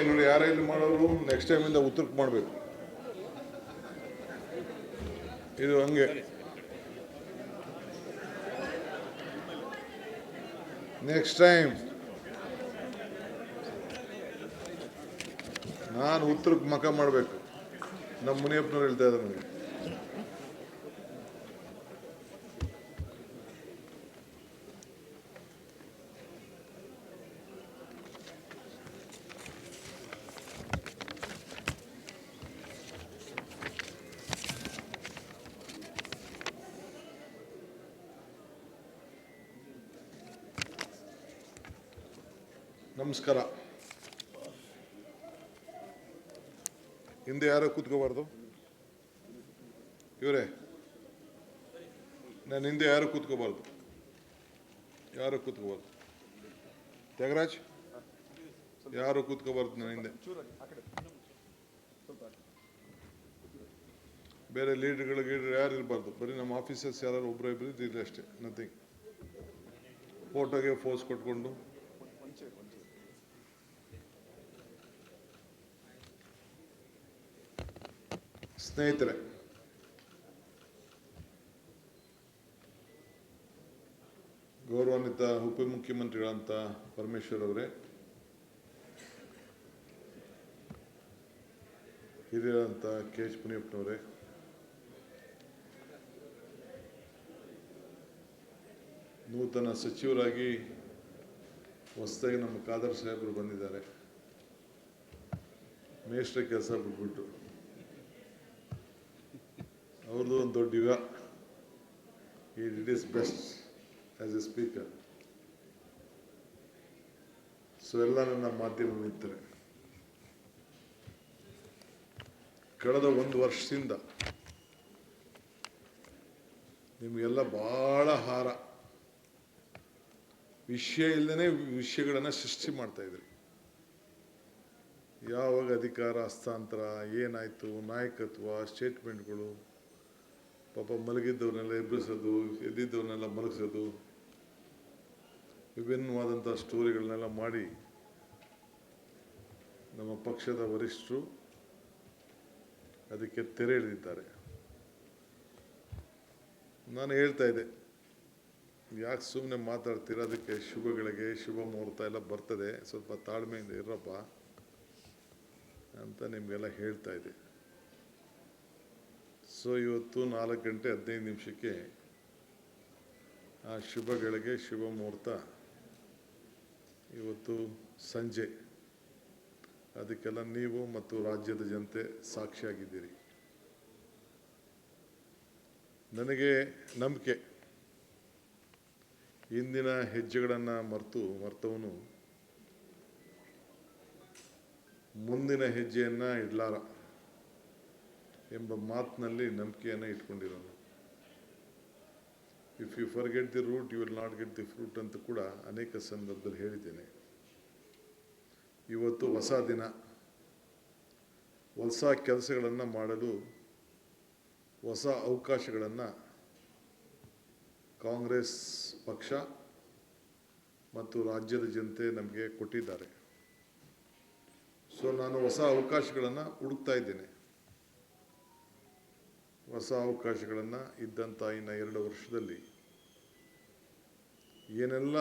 ನೋಡಿ ಯಾರ ಇಲ್ಲಿ ಮಾಡೋರು ನೆಕ್ಸ್ಟ್ ಟೈಮಿಂದ ಉತ್ತರಕ್ಕೆ ಮಾಡಬೇಕು. ಇದು ಹಂಗೆ ನೆಕ್ಸ್ಟ್ ಟೈಮ್ ನಾನು ಉತ್ತರಕ್ಕೆ ಮಕ ಮಾಡಬೇಕು. ನಮ್ಮ ಮುನಿಯಪ್ಪನವ್ರು ಹೇಳ್ತಾ ಇದ್ದಾರೆ ನನಗೆ. ನಮಸ್ಕಾರ. ಹಿಂದೆ ಯಾರೋ ಕೂತ್ಕೋಬಾರ್ದು. ಇವರೇ, ನಾನು ಹಿಂದೆ ಯಾರು ಕೂತ್ಕೋಬಾರ್ದು. ಯಾರು ಕೂತ್ಕೋಬಾರ್ದು. ತ್ಯಾಗರಾಜ್, ಯಾರು ಕೂತ್ಕೋಬಾರ್ದು ನನ್ನ ಹಿಂದೆ. ಬೇರೆ ಲೀಡರ್ಗಳು ಯಾರು ಇರಬಾರ್ದು. ಬರೀ ನಮ್ಮ ಆಫೀಸರ್ಸ್ ಯಾರು ಒಬ್ಬರು ಇಬ್ಬರು ಇರಲಿ ಅಷ್ಟೇ, ನಥಿಂಗ್. ಫೋಟೋಗೆ ಫೋಸ್ ಕೊಟ್ಕೊಂಡು ಸ್ನೇಹಿತರೆ, ಗೌರವಾನ್ವಿತ ಉಪಮುಖ್ಯಮಂತ್ರಿಗಳಂತ ಪರಮೇಶ್ವರ್ ಅವರೇ, ಹಿರಿಯರಂತ ಕೆ ಎಚ್ ಮುನಿಯಪ್ಪನವರೇ, ನೂತನ ಸಚಿವರಾಗಿ ಹೊಸದಾಗಿ ನಮ್ಮ ಖಾದರ್ ಸಾಹೇಬರು ಬಂದಿದ್ದಾರೆ. ಮೇಷ್ಟ್ರ ಕೆಲಸ ಬಿಟ್ಬಿಟ್ಟು ಅವ್ರದ್ದು ಒಂದು ದೊಡ್ಡ ಯುಗ. ಈ did is best as A speaker. So ಎಲ್ಲ ನನ್ನ ಮಾಧ್ಯಮ ಮಿತ್ರರೇ, ಕಳೆದ ಒಂದು ವರ್ಷದಿಂದ ನಿಮಗೆಲ್ಲ ಭಾಳ ವಿಷಯ ಇಲ್ಲದೇ ವಿಷಯಗಳನ್ನು ಸೃಷ್ಟಿ ಮಾಡ್ತಾ ಇದ್ರಿ. ಯಾವಾಗ ಅಧಿಕಾರ ಹಸ್ತಾಂತರ ಏನಾಯಿತು, ನಾಯಕತ್ವ, ಸ್ಟೇಟ್ಮೆಂಟ್ಗಳು, ಪಾಪ ಮಲಗಿದ್ದವ್ರನ್ನೆಲ್ಲ ಎಬ್ಬರಿಸೋದು, ಎದ್ದಿದ್ದವ್ರನ್ನೆಲ್ಲ ಮಲಗಿಸೋದು, ವಿಭಿನ್ನವಾದಂಥ ಸ್ಟೋರಿಗಳನ್ನೆಲ್ಲ ಮಾಡಿ ನಮ್ಮ ಪಕ್ಷದ ವರಿಷ್ಠರು ಅದಕ್ಕೆ ತೆರೆ ಎಳೆದಿದ್ದಾರೆ. ನಾನು ಹೇಳ್ತಾ ಇದ್ದೆ, ಯಾಕೆ ಸುಮ್ಮನೆ ಮಾತಾಡ್ತೀರ, ಅದಕ್ಕೆ ಶುಭಗಳಿಗೆ ಶುಭ ಮುಹೂರ್ತ ಎಲ್ಲ ಬರ್ತದೆ, ಸ್ವಲ್ಪ ತಾಳ್ಮೆಯಿಂದ ಇರಪ್ಪ ಅಂತ ನಿಮಗೆಲ್ಲ ಹೇಳ್ತಾ ಇದ್ದೆ. ಸೊ ಇವತ್ತು 4:15 ಆ ಶುಭಗಳಿಗೆ ಶುಭ ಮುಹೂರ್ತ ಇವತ್ತು ಸಂಜೆ. ಅದಕ್ಕೆಲ್ಲ ನೀವು ಮತ್ತು ರಾಜ್ಯದ ಜನತೆ ಸಾಕ್ಷಿಯಾಗಿದ್ದೀರಿ. ನನಗೆ ನಂಬಿಕೆ, ಇಂದಿನ ಹೆಜ್ಜೆಗಳನ್ನು ಮರ್ತವನು ಮುಂದಿನ ಹೆಜ್ಜೆಯನ್ನು ಇಡಲಾರ ಎಂಬ ಮಾತಿನಲ್ಲಿ ನಂಬಿಕೆಯನ್ನು ಇಟ್ಕೊಂಡಿರೋನು. If you forget the root you will not get the fruit ಅಂತ ಕೂಡ ಅನೇಕ ಸಂದರ್ಭದಲ್ಲಿ ಹೇಳಿದ್ದೇನೆ. ಇವತ್ತು ಹೊಸ ದಿನ, ಹೊಸ ಕೆಲಸಗಳನ್ನು ಮಾಡಲು ಹೊಸ ಅವಕಾಶಗಳನ್ನು ಕಾಂಗ್ರೆಸ್ ಪಕ್ಷ ಮತ್ತು ರಾಜ್ಯದ ಜನತೆ ನಮಗೆ ಕೊಟ್ಟಿದ್ದಾರೆ. ಸೊ ನಾನು ಹೊಸ ಅವಕಾಶಗಳನ್ನು ಹುಡುಕ್ತಾ ಇದ್ದೇನೆ. ಹೊಸ ಅವಕಾಶಗಳನ್ನು ಇದ್ದಂಥ ಇನ್ನು 2 ವರ್ಷದಲ್ಲಿ ಏನೆಲ್ಲ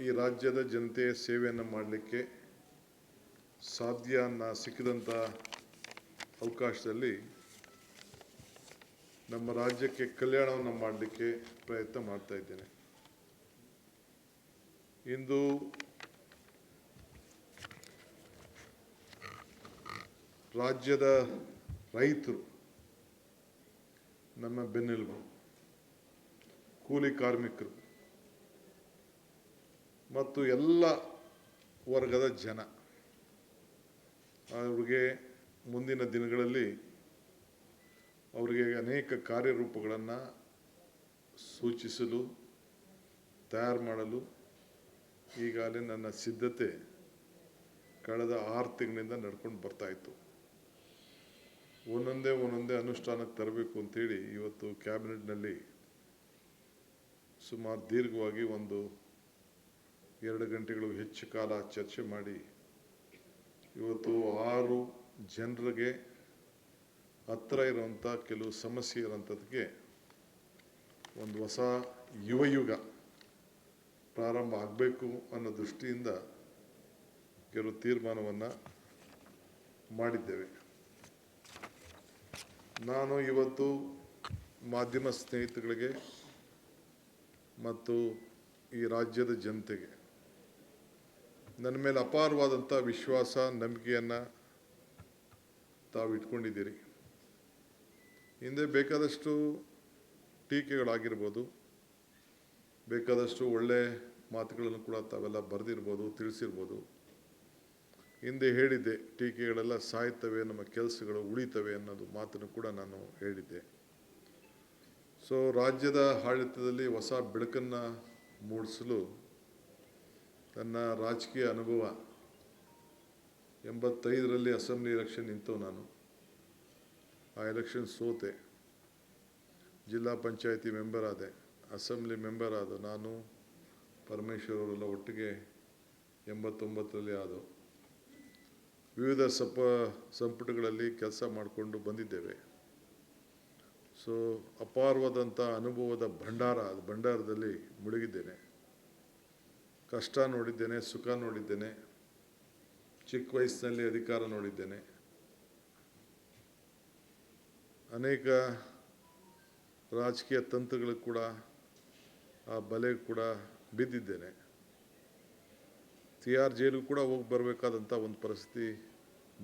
ಈ ರಾಜ್ಯದ ಜನತೆಯ ಸೇವೆಯನ್ನು ಮಾಡಲಿಕ್ಕೆ ಸಾಧ್ಯ ಸಿಕ್ಕಿದಂಥ ಅವಕಾಶದಲ್ಲಿ ನಮ್ಮ ರಾಜ್ಯಕ್ಕೆ ಕಲ್ಯಾಣವನ್ನು ಮಾಡಲಿಕ್ಕೆ ಪ್ರಯತ್ನ ಮಾಡ್ತಾ ಇದ್ದೇನೆ. ಇಂದು ರಾಜ್ಯದ ರೈತರು ನಮ್ಮ ಬೆನ್ನೆಲುಬು, ಕೂಲಿ ಕಾರ್ಮಿಕರು ಮತ್ತು ಎಲ್ಲ ವರ್ಗದ ಜನ, ಅವ್ರಿಗೆ ಮುಂದಿನ ದಿನಗಳಲ್ಲಿ ಅವರಿಗೆ ಅನೇಕ ಕಾರ್ಯರೂಪಗಳನ್ನು ಸೂಚಿಸಲು, ತಯಾರು ಮಾಡಲು ಈಗಾಗಲೇ ನನ್ನ ಸಿದ್ಧತೆ ಕಳೆದ 6 ತಿಂಗಳಿಂದ ನಡ್ಕೊಂಡು ಬರ್ತಾಯಿತ್ತು. ಒಂದೊಂದೇ ಅನುಷ್ಠಾನಕ್ಕೆ ತರಬೇಕು ಅಂತೇಳಿ ಇವತ್ತು ಕ್ಯಾಬಿನೆಟ್ನಲ್ಲಿ ಸುಮಾರು ದೀರ್ಘವಾಗಿ 1-2 ಗಂಟೆಗಳು ಹೆಚ್ಚು ಕಾಲ ಚರ್ಚೆ ಮಾಡಿ ಇವತ್ತು 6 ಜನರಿಗೆ ಹತ್ತಿರ ಇರುವಂಥ ಕೆಲವು ಸಮಸ್ಯೆ ಇರೋಂಥದ್ದಕ್ಕೆ ಒಂದು ಹೊಸ ಯುವಯುಗ ಪ್ರಾರಂಭ ಆಗಬೇಕು ಅನ್ನೋ ದೃಷ್ಟಿಯಿಂದ ಕೆಲವು ತೀರ್ಮಾನವನ್ನು ಮಾಡಿದ್ದೇವೆ. ನಾನು ಇವತ್ತು ಮಾಧ್ಯಮ ಸ್ನೇಹಿತಗಳಿಗೆ ಮತ್ತು ಈ ರಾಜ್ಯದ ಜನತೆಗೆ ನನ್ನ ಮೇಲೆ ಅಪಾರವಾದಂಥ ವಿಶ್ವಾಸ ನಂಬಿಕೆಯನ್ನು ತಾವು ಇಟ್ಕೊಂಡಿದ್ದೀರಿ. ಹಿಂದೆ ಬೇಕಾದಷ್ಟು ಟೀಕೆಗಳಾಗಿರ್ಬೋದು, ಬೇಕಾದಷ್ಟು ಒಳ್ಳೆ ಮಾತುಗಳನ್ನು ಕೂಡ ತಾವೆಲ್ಲ ಬರೆದಿರ್ಬೋದು, ತಿಳಿಸಿರ್ಬೋದು. ಹಿಂದೆ ಹೇಳಿದ್ದೆ, ಟೀಕೆಗಳೆಲ್ಲ ಸಾಯ್ತವೆ, ನಮ್ಮ ಕೆಲಸಗಳು ಉಳಿತವೆ ಅನ್ನೋದು ಮಾತನ್ನು ಕೂಡ ನಾನು ಹೇಳಿದ್ದೆ. ಸೊ ರಾಜ್ಯದ ಆಡಳಿತದಲ್ಲಿ ಹೊಸ ಬೆಳಕನ್ನು ಮೂಡಿಸಲು ನನ್ನ ರಾಜಕೀಯ ಅನುಭವ 85ರಲ್ಲಿ ಅಸೆಂಬ್ಲಿ ಎಲೆಕ್ಷನ್ ನಿಂತವು. ನಾನು ಆ ಎಲೆಕ್ಷನ್ ಸೋತೆ, ಜಿಲ್ಲಾ ಪಂಚಾಯತಿ ಮೆಂಬರ್ ಆದೆ, ಅಸೆಂಬ್ಲಿ ಮೆಂಬರ್ ಆದ ನಾನು ಪರಮೇಶ್ವರ್ ಅವರೆಲ್ಲ ಒಟ್ಟಿಗೆ 89ರಲ್ಲಿ ಆದವು. ವಿವಿಧ ಸಂಪುಟಗಳಲ್ಲಿ ಕೆಲಸ ಮಾಡಿಕೊಂಡು ಬಂದಿದ್ದೇವೆ. ಸೊ ಅಪಾರವಾದಂಥ ಅನುಭವದ ಭಂಡಾರದಲ್ಲಿ ಮುಳುಗಿದ್ದೇನೆ. ಕಷ್ಟ ನೋಡಿದ್ದೇನೆ, ಸುಖ ನೋಡಿದ್ದೇನೆ, ಚಿಕ್ಕ ವಯಸ್ಸಿನಲ್ಲಿ ಅಧಿಕಾರ ನೋಡಿದ್ದೇನೆ, ಅನೇಕ ರಾಜಕೀಯ ತಂತ್ರಗಳು ಕೂಡ ಆ ಬಲೆಗೆ ಕೂಡ ಬಿದ್ದಿದ್ದೇನೆ. TR ಜೈಲಿಗೂ ಕೂಡ ಹೋಗಿ ಬರಬೇಕಾದಂಥ ಒಂದು ಪರಿಸ್ಥಿತಿ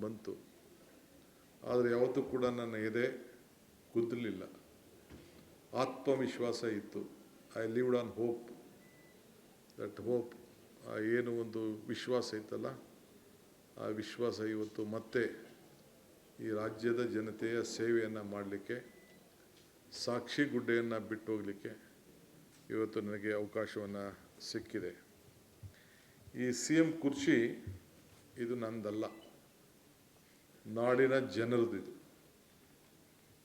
ಬಂತು. ಆದರೆ ಯಾವತ್ತೂ ಕೂಡ ನನ್ನ ಎದೆ ಕುದ್ದಲಿಲ್ಲ, ಆತ್ಮವಿಶ್ವಾಸ ಇತ್ತು. I lived on hope. That hope, ಏನು ಒಂದು ವಿಶ್ವಾಸ ಇತ್ತಲ್ಲ, ಆ ವಿಶ್ವಾಸ ಇವತ್ತು ಮತ್ತೆ ಈ ರಾಜ್ಯದ ಜನತೆಯ ಸೇವೆಯನ್ನು ಮಾಡಲಿಕ್ಕೆ, ಸಾಕ್ಷಿ ಗುಡ್ಡೆಯನ್ನು ಬಿಟ್ಟು ಹೋಗಲಿಕ್ಕೆ ಇವತ್ತು ನನಗೆ ಅವಕಾಶವನ್ನು ಸಿಕ್ಕಿದೆ. ಈ CM ಕುರ್ಚಿ ಇದು ನಂದಲ್ಲ, ನಾಡಿನ ಜನರದು. ಇದು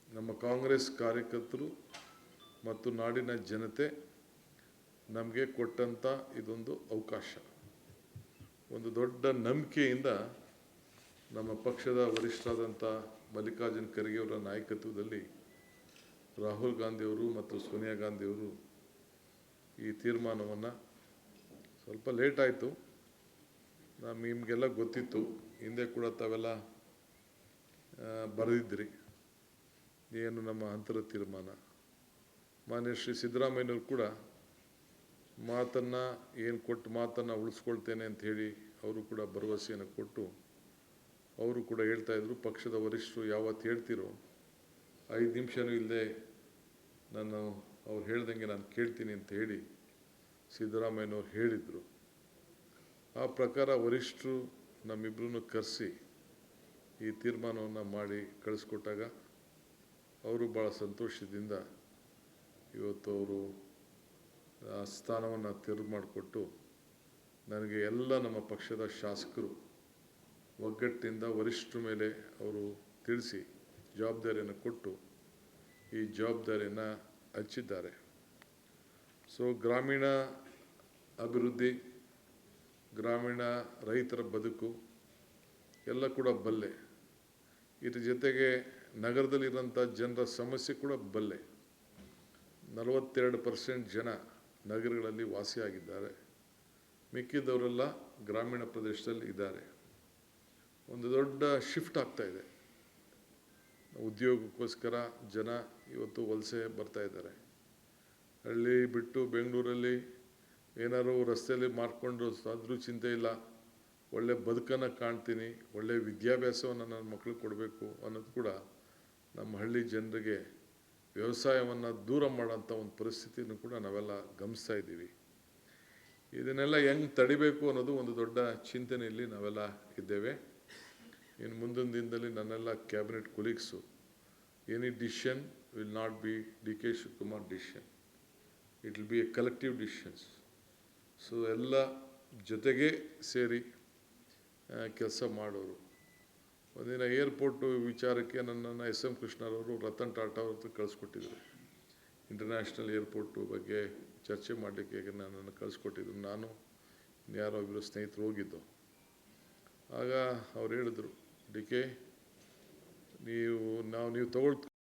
ನಮ್ಮ ಕಾಂಗ್ರೆಸ್ ಕಾರ್ಯಕರ್ತರು ಮತ್ತು ನಾಡಿನ ಜನತೆ ನಮಗೆ ಕೊಟ್ಟಂಥ ಇದೊಂದು ಅವಕಾಶ. ಒಂದು ದೊಡ್ಡ ನಂಬಿಕೆಯಿಂದ ನಮ್ಮ ಪಕ್ಷದ ವರಿಷ್ಠರಾದಂಥ ಮಲ್ಲಿಕಾರ್ಜುನ ಖರ್ಗೆ ಅವರ ನಾಯಕತ್ವದಲ್ಲಿ ರಾಹುಲ್ ಗಾಂಧಿಯವರು ಮತ್ತು ಸೋನಿಯಾ ಗಾಂಧಿಯವರು ಈ ತೀರ್ಮಾನವನ್ನು, ಸ್ವಲ್ಪ ಲೇಟ್ ಆಯಿತು, ನಿಮಗೆಲ್ಲ ಗೊತ್ತಿತ್ತು, ಹಿಂದೆ ಕೂಡ ತಾವೆಲ್ಲ ಬರೆದಿದ್ರಿ ಏನು ನಮ್ಮ ಅಂತರ ತೀರ್ಮಾನ. ಮಾನ್ಯ ಶ್ರೀ ಸಿದ್ದರಾಮಯ್ಯನವರು ಕೂಡ ಮಾತನ್ನು ಉಳಿಸ್ಕೊಳ್ತೇನೆ ಅಂತ ಹೇಳಿ ಅವರು ಕೂಡ ಭರವಸೆಯನ್ನು ಕೊಟ್ಟು, ಅವರು ಕೂಡ ಹೇಳ್ತಾಯಿದ್ರು, ಪಕ್ಷದ ವರಿಷ್ಠರು ಯಾವತ್ತು ಹೇಳ್ತಿರೋ 5 ನಿಮಿಷನೂ ಇಲ್ಲದೆ ಅವ್ರು ಹೇಳ್ದಂಗೆ ನಾನು ಕೇಳ್ತೀನಿ ಅಂತ ಹೇಳಿ ಸಿದ್ದರಾಮಯ್ಯನವ್ರು ಹೇಳಿದರು. ಆ ಪ್ರಕಾರ ವರಿಷ್ಠರು ನಮ್ಮಿಬ್ಬರನ್ನು ಕರೆಸಿ ಈ ತೀರ್ಮಾನವನ್ನು ಮಾಡಿ ಕಳಿಸ್ಕೊಟ್ಟಾಗ ಅವರು ಭಾಳ ಸಂತೋಷದಿಂದ ಇವತ್ತು ಅವರು ಸ್ಥಾನವನ್ನು ತೆರವು ಮಾಡಿಕೊಟ್ಟು ನನಗೆ ಎಲ್ಲ ನಮ್ಮ ಪಕ್ಷದ ಶಾಸಕರು ಒಗ್ಗಟ್ಟಿನಿಂದ ವರಿಷ್ಠರ ಮೇಲೆ ಅವರು ತಿಳಿಸಿ ಜವಾಬ್ದಾರಿಯನ್ನು ಕೊಟ್ಟು ಈ ಜವಾಬ್ದಾರಿಯನ್ನು ಹಂಚಿದ್ದಾರೆ. ಸೊ ಗ್ರಾಮೀಣ ಅಭಿವೃದ್ಧಿ, ಗ್ರಾಮೀಣ ರೈತರ ಬದುಕು ಎಲ್ಲ ಕೂಡ ಬಲ್ಲೆ. ಇದ್ರ ಜೊತೆಗೆ ನಗರದಲ್ಲಿರೋಂಥ ಜನರ ಸಮಸ್ಯೆ ಕೂಡ ಬಲ್ಲೆ. 42% ಜನ ನಗರಗಳಲ್ಲಿ ವಾಸಿಯಾಗಿದ್ದಾರೆ, ಮಿಕ್ಕಿದವರೆಲ್ಲ ಗ್ರಾಮೀಣ ಪ್ರದೇಶದಲ್ಲಿ ಇದ್ದಾರೆ. ಒಂದು ದೊಡ್ಡ ಶಿಫ್ಟ್ ಆಗ್ತಾಯಿದೆ. ಉದ್ಯೋಗಕ್ಕೋಸ್ಕರ ಜನ ಇವತ್ತು ವಲಸೆ ಬರ್ತಾ ಇದ್ದಾರೆ. ಹಳ್ಳಿ ಬಿಟ್ಟು ಬೆಂಗಳೂರಲ್ಲಿ ಏನಾದ್ರು ರಸ್ತೆಯಲ್ಲಿ ಮಾರ್ಕೊಂಡು ಆದರೂ ಚಿಂತೆ ಇಲ್ಲ, ಒಳ್ಳೆ ಬದುಕನ್ನು ಕಾಣ್ತೀನಿ, ಒಳ್ಳೆ ವಿದ್ಯಾಭ್ಯಾಸವನ್ನು ನನ್ನ ಮಕ್ಕಳಿಗೆ ಕೊಡಬೇಕು ಅನ್ನೋದು ಕೂಡ ನಮ್ಮ ಹಳ್ಳಿ ಜನರಿಗೆ ವ್ಯವಸಾಯವನ್ನು ದೂರ ಮಾಡೋಂಥ ಒಂದು ಪರಿಸ್ಥಿತಿಯನ್ನು ಕೂಡ ನಾವೆಲ್ಲ ಗಮನಿಸ್ತಾ ಇದ್ದೀವಿ. ಇದನ್ನೆಲ್ಲ ಹೆಂಗೆ ತಡಿಬೇಕು ಅನ್ನೋದು ಒಂದು ದೊಡ್ಡ ಚಿಂತನೆಯಲ್ಲಿ ನಾವೆಲ್ಲ ಇದ್ದೇವೆ. ಇನ್ನು ಮುಂದಿನ ದಿನದಲ್ಲಿ ನನ್ನೆಲ್ಲ cabinet colleagues, any decision will not be DK Shivakumar decision, it will be A collective decisions. So ಎಲ್ಲ ಜೊತೆಗೆ ಸೇರಿ ಕೆಲಸ ಮಾಡೋರು. ಒಂದಿನ ಏರ್ಪೋರ್ಟು ವಿಚಾರಕ್ಕೆ ನನ್ನನ್ನು SM ಕೃಷ್ಣರವರು ರತನ್ ಟಾಟಾ ಅವ್ರ ಹತ್ರ ಕಳಿಸ್ಕೊಟ್ಟಿದ್ರು. ಇಂಟರ್ನ್ಯಾಷನಲ್ ಏರ್ಪೋರ್ಟು ಬಗ್ಗೆ ಚರ್ಚೆ ಮಾಡಲಿಕ್ಕೆ ನನ್ನನ್ನು ಕಳಿಸ್ಕೊಟ್ಟಿದ್ರು. ನಾನು ಯಾರೋ ಇಬ್ಬರು ಸ್ನೇಹಿತರು ಹೋಗಿದ್ದು. ಆಗ ಅವ್ರು ಹೇಳಿದ್ರು, ಡಿ ಕೆ ನೀವು ತಗೊಳ್